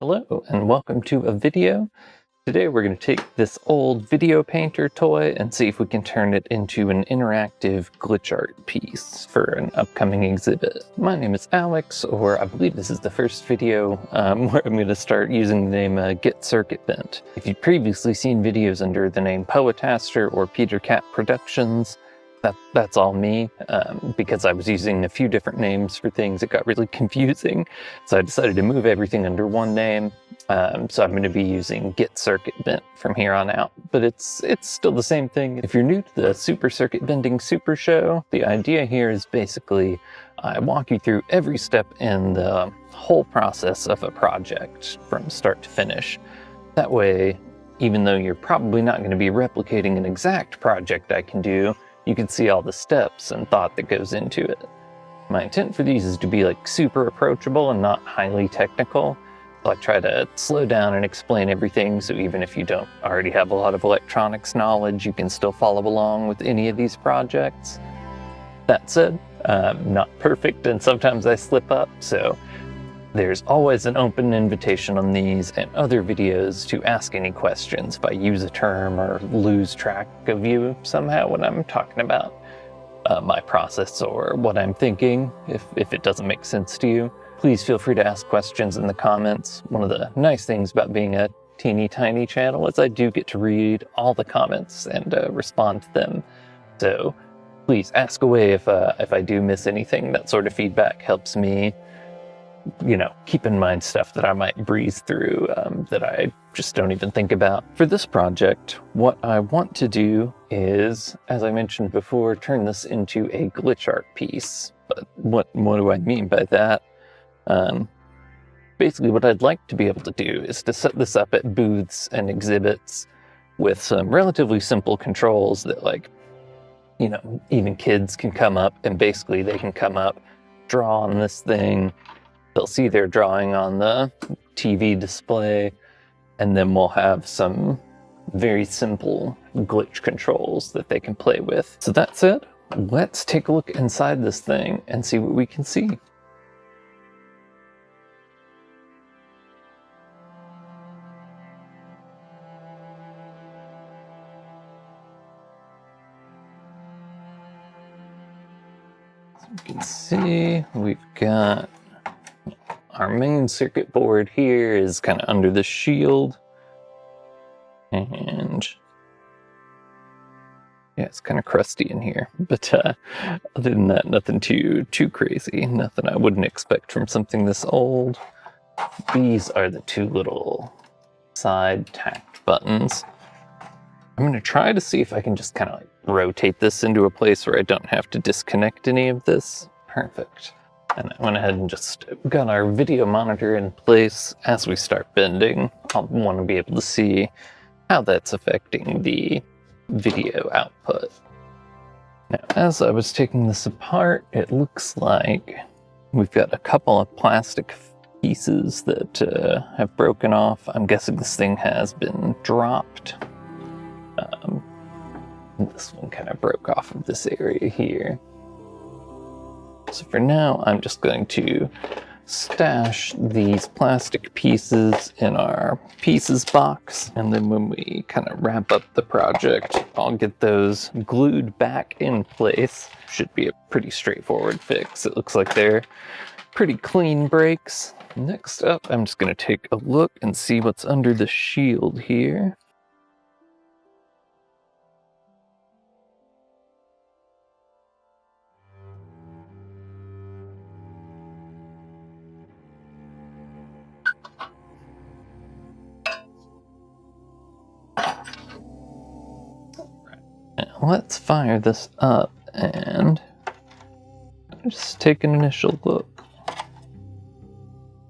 Hello and welcome to a video. Today we're going to take this old VideoPainter toy and see if we can turn it into an interactive glitch art piece for an upcoming exhibit. My name is Alex, or I believe this is the first video where I'm going to start using the name Get Circuit Bent. If you've previously seen videos under the name Poetaster or Peter Cat Productions, that's all me, because I was using a few different names for things. It got really confusing, so I decided to move everything under one name. So I'm going to be using Get Circuit Bent from here on out, but it's still the same thing. If you're new to the Super Circuit Bending Super Show, the idea here is basically I walk you through every step in the whole process of a project from start to finish. That way, even though you're probably not going to be replicating an exact project I can do, you can see all the steps and thought that goes into it. My intent for these is to be like super approachable and not highly technical. So I try to slow down and explain everything, so even if you don't already have a lot of electronics knowledge, you can still follow along with any of these projects. That said, I'm not perfect and sometimes I slip up, so there's always an open invitation on these and other videos to ask any questions if I use a term or lose track of you somehow when I'm talking about my process or what I'm thinking, if it doesn't make sense to you. Please feel free to ask questions in the comments. One of the nice things about being a teeny tiny channel is I do get to read all the comments and respond to them. So please ask away if I do miss anything. That sort of feedback helps me, keep in mind stuff that I might breeze through that I just don't even think about. For this project, what I want to do is, as I mentioned before, turn this into a glitch art piece. But what do I mean by that? Basically what I'd like to be able to do is to set this up at booths and exhibits with some relatively simple controls that, even kids can come up and basically they can come up, draw on this thing. They'll see their drawing on the TV display, and then we'll have some very simple glitch controls that they can play with. So that said, let's take a look inside this thing and see what we can see. So you can see we've got our main circuit board here is kind of under the shield, and yeah, it's kind of crusty in here, but other than that, nothing too crazy, nothing I wouldn't expect from something this old. These are the two little side tacked buttons. I'm going to try to see if I can just kind of rotate this into a place where I don't have to disconnect any of this. Perfect. And I went ahead and just got our video monitor in place. As we start bending, I'll want to be able to see how that's affecting the video output. Now, as I was taking this apart, it looks like we've got a couple of plastic pieces that have broken off. I'm guessing this thing has been dropped. This one kind of broke off of this area here. So for now, I'm just going to stash these plastic pieces in our pieces box. And then when we kind of wrap up the project, I'll get those glued back in place. Should be a pretty straightforward fix. It looks like they're pretty clean breaks. Next up, I'm just going to take a look and see what's under the shield here. Now let's fire this up and just take an initial look.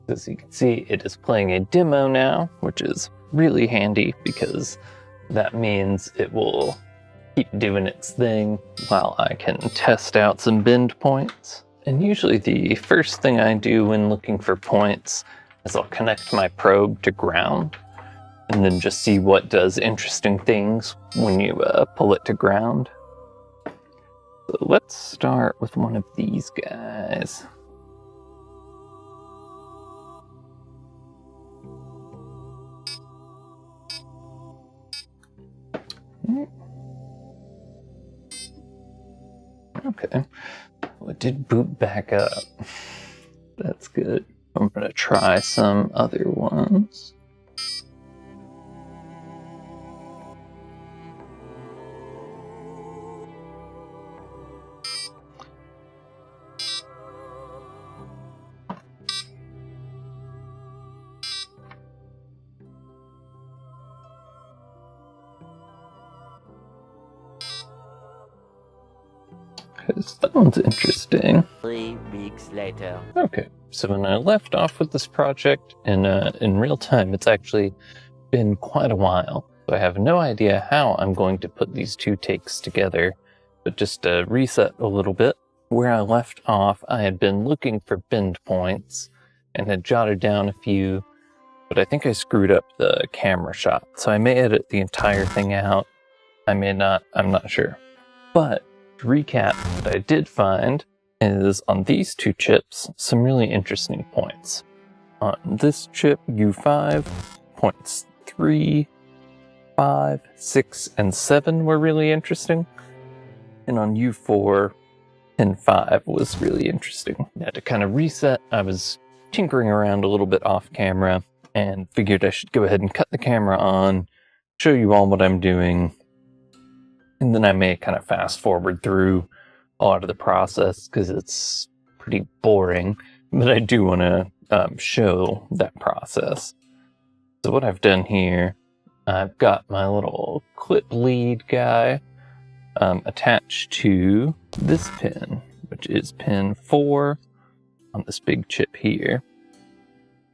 As you can see, it is playing a demo now, which is really handy because that means it will keep doing its thing while I can test out some bend points. And usually the first thing I do when looking for points is I'll connect my probe to ground and then just see what does interesting things when you pull it to ground. So let's start with one of these guys. Okay, well, it did boot back up. That's good. I'm gonna try some other ones. Because that one's interesting. 3 weeks later. Okay, so when I left off with this project in real time, it's actually been quite a while. So I have no idea how I'm going to put these two takes together, but just to reset a little bit. Where I left off, I had been looking for bend points and had jotted down a few, but I think I screwed up the camera shot. So I may edit the entire thing out. I may not, I'm not sure. But to recap, what I did find is on these two chips, some really interesting points. On this chip, U5, points 3, 5, 6, and 7 were really interesting. And on U4, pin 5 was really interesting. Now to kind of reset, I was tinkering around a little bit off camera and figured I should go ahead and cut the camera on, show you all what I'm doing, and then I may kind of fast forward through a lot of the process because it's pretty boring, but I do want to show that process. So what I've done here, I've got my little clip lead guy attached to this pin, which is pin 4 on this big chip here.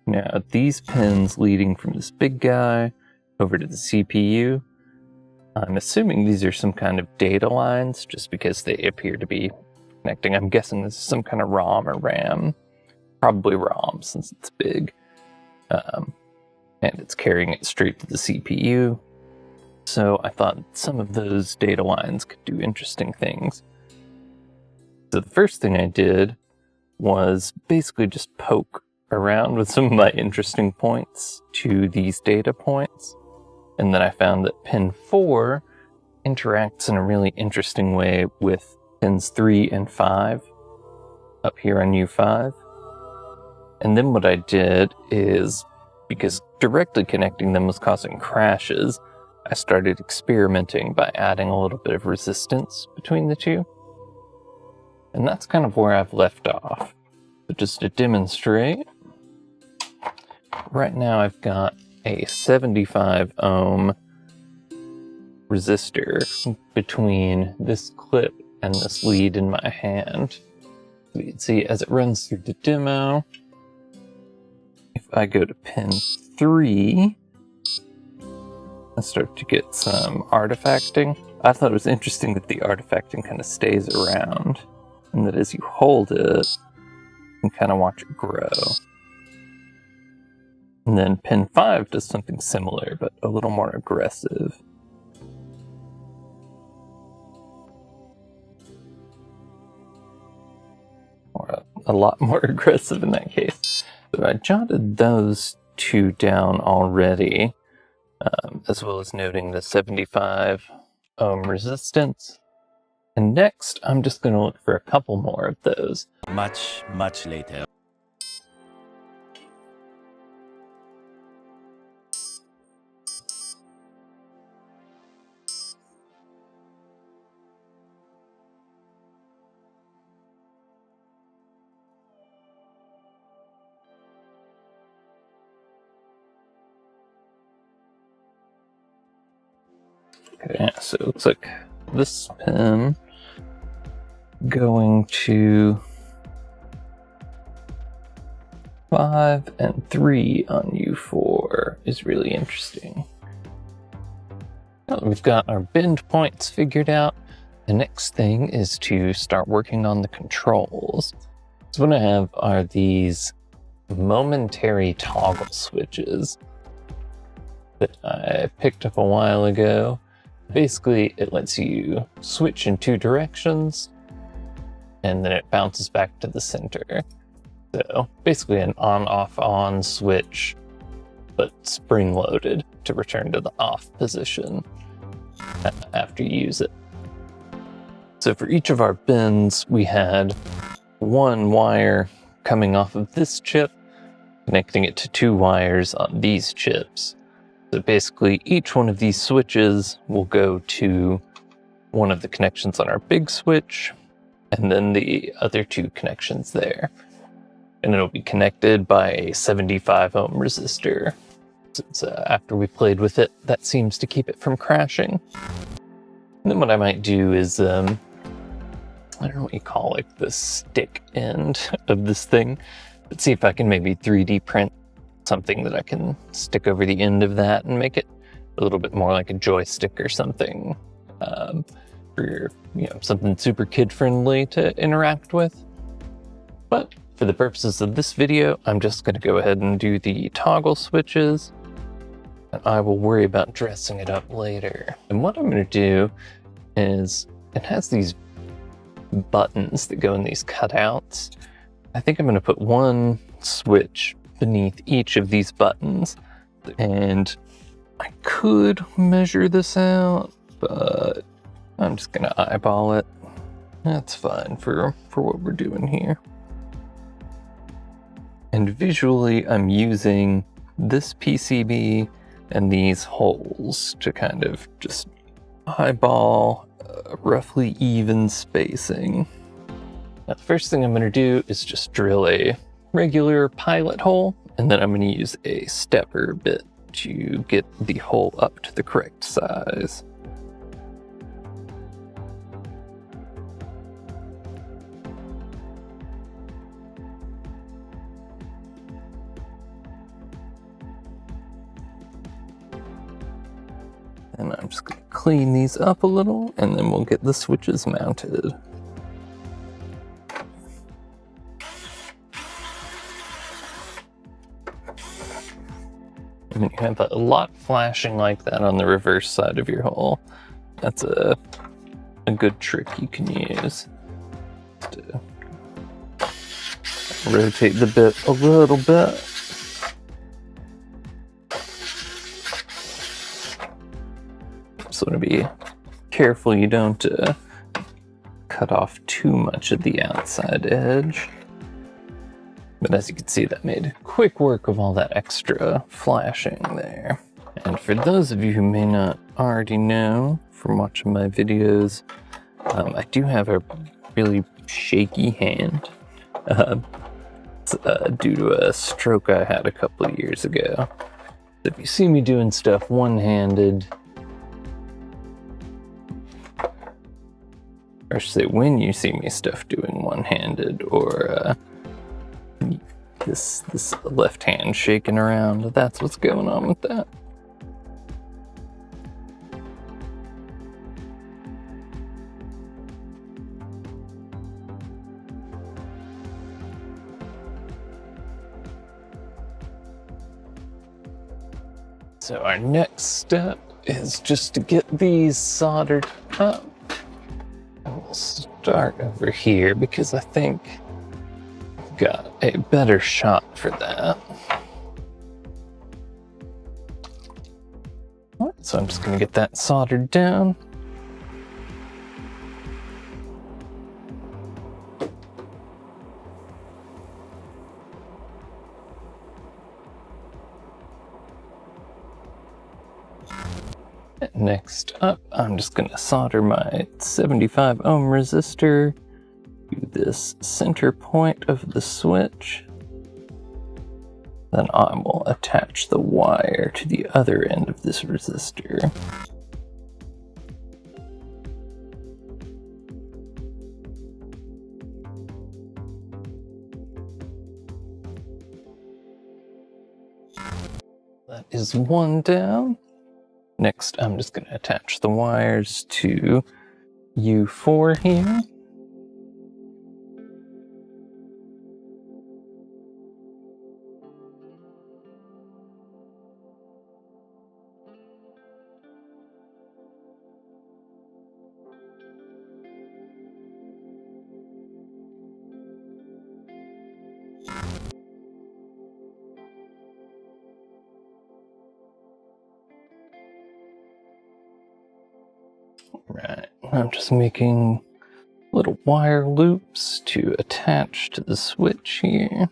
Now these pins leading from this big guy over to the CPU, I'm assuming these are some kind of data lines just because they appear to be connecting. I'm guessing this is some kind of ROM or RAM, probably ROM since it's big, and it's carrying it straight to the CPU. So I thought some of those data lines could do interesting things. So the first thing I did was basically just poke around with some of my interesting points to these data points. And then I found that pin 4 interacts in a really interesting way with pins 3 and 5 up here on U5. And then what I did is, because directly connecting them was causing crashes, I started experimenting by adding a little bit of resistance between the two. And that's kind of where I've left off. So just to demonstrate, right now I've got a 75 ohm resistor between this clip and this lead in my hand. So you can see as it runs through the demo, if I go to pin 3, I start to get some artifacting. I thought it was interesting that the artifacting kind of stays around, and that as you hold it, you can kind of watch it grow. And then pin 5 does something similar, but a little more aggressive. Or a lot more aggressive in that case. So I jotted those two down already, as well as noting the 75 ohm resistance. And next, I'm just going to look for a couple more of those. Much later. Okay, so it looks like this pin going to 5 and 3 on U4 is really interesting. Now that we've got our bend points figured out, the next thing is to start working on the controls. So what I have are these momentary toggle switches that I picked up a while ago. Basically, it lets you switch in 2 directions, and then it bounces back to the center. So basically an on-off-on switch, but spring-loaded to return to the off position after you use it. So for each of our bends, we had one wire coming off of this chip, connecting it to two wires on these chips. So basically each one of these switches will go to one of the connections on our big switch, and then the other two connections there. And it'll be connected by a 75 ohm resistor. Since after we played with it, that seems to keep it from crashing. And then what I might do is, I don't know what you call like the stick end of this thing. Let's see if I can maybe 3D print something that I can stick over the end of that and make it a little bit more like a joystick or something, for something super kid friendly to interact with. But for the purposes of this video, I'm just going to go ahead and do the toggle switches, and I will worry about dressing it up later. And what I'm going to do is, it has these buttons that go in these cutouts. I think I'm going to put one switch beneath each of these buttons, and I could measure this out, but I'm just going to eyeball it. That's fine for what we're doing here. And visually, I'm using this PCB and these holes to kind of just eyeball roughly even spacing. Now, the first thing I'm going to do is just drill a regular pilot hole, and then I'm going to use a stepper bit to get the hole up to the correct size. And I'm just going to clean these up a little, and then we'll get the switches mounted. And you have a lot flashing like that on the reverse side of your hole. That's a good trick you can use. Just to rotate the bit a little bit. Just want to be careful you don't cut off too much of the outside edge. But as you can see, that made quick work of all that extra flashing there. And for those of you who may not already know from watching my videos, I do have a really shaky hand. It's due to a stroke I had a couple of years ago. If you see me doing stuff one-handed, or I should say when you see me stuff doing one-handed, or this left hand shaking around, that's what's going on with that. So our next step is just to get these soldered up. And we'll start over here because I think I've got a better shot for that. All right, so I'm just going to get that soldered down. Next up, I'm just going to solder my 75 ohm resistor to this center point of the switch. Then I will attach the wire to the other end of this resistor. That is one down. Next, I'm just going to attach the wires to U4 here. Right, I'm just making wire loops to attach to the switch here.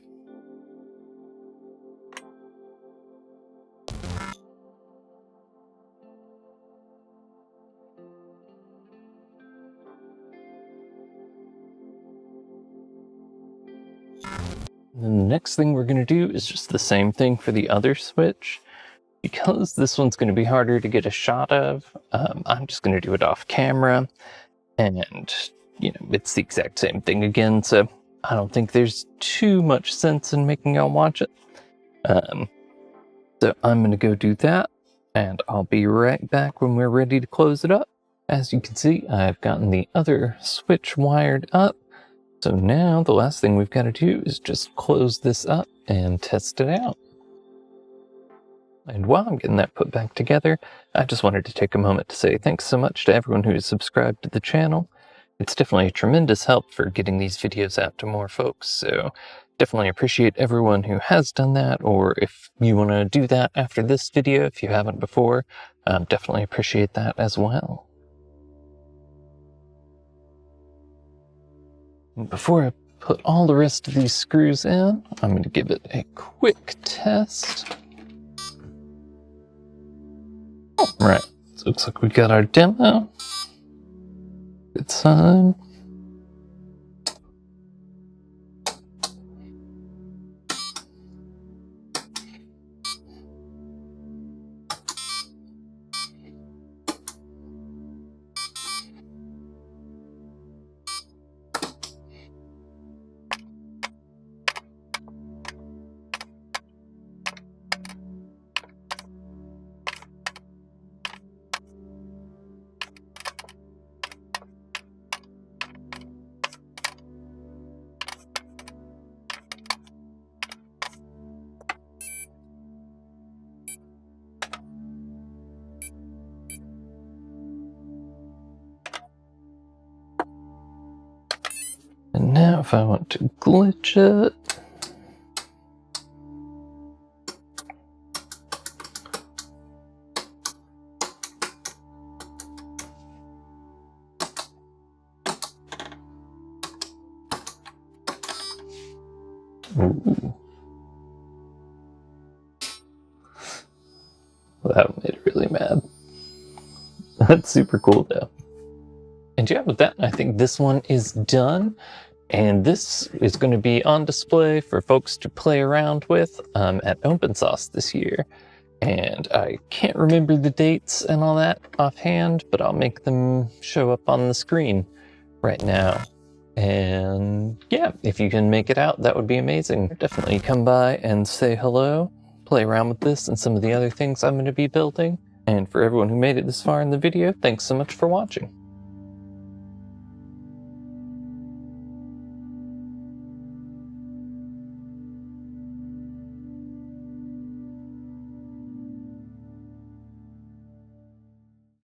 And then the next thing we're going to do is just the same thing for the other switch. Because this one's going to be harder to get a shot of, I'm just going to do it off camera. And, you know, it's the exact same thing again, so I don't think there's too much sense in making y'all watch it. So I'm going to go do that, and I'll be right back when we're ready to close it up. As you can see, I've gotten the other switch wired up. So now the last thing we've got to do is just close this up and test it out. And while I'm getting that put back together, I just wanted to take a moment to say thanks so much to everyone who has subscribed to the channel. It's definitely a tremendous help for getting these videos out to more folks, so definitely appreciate everyone who has done that, or if you want to do that after this video, if you haven't before, definitely appreciate that as well. Before I put all the rest of these screws in, I'm going to give it a quick test. Right, so it looks like we got our demo. Good sign. And now if I want to glitch it, ooh. Well, that made it really mad. That's super cool though. And yeah, with that, I think this one is done. And this is going to be on display for folks to play around with at Open Sauce this year. And I can't remember the dates and all that offhand, but I'll make them show up on the screen right now. And yeah, if you can make it out, that would be amazing. Definitely come by and say hello, play around with this and some of the other things I'm going to be building. And for everyone who made it this far in the video, thanks so much for watching.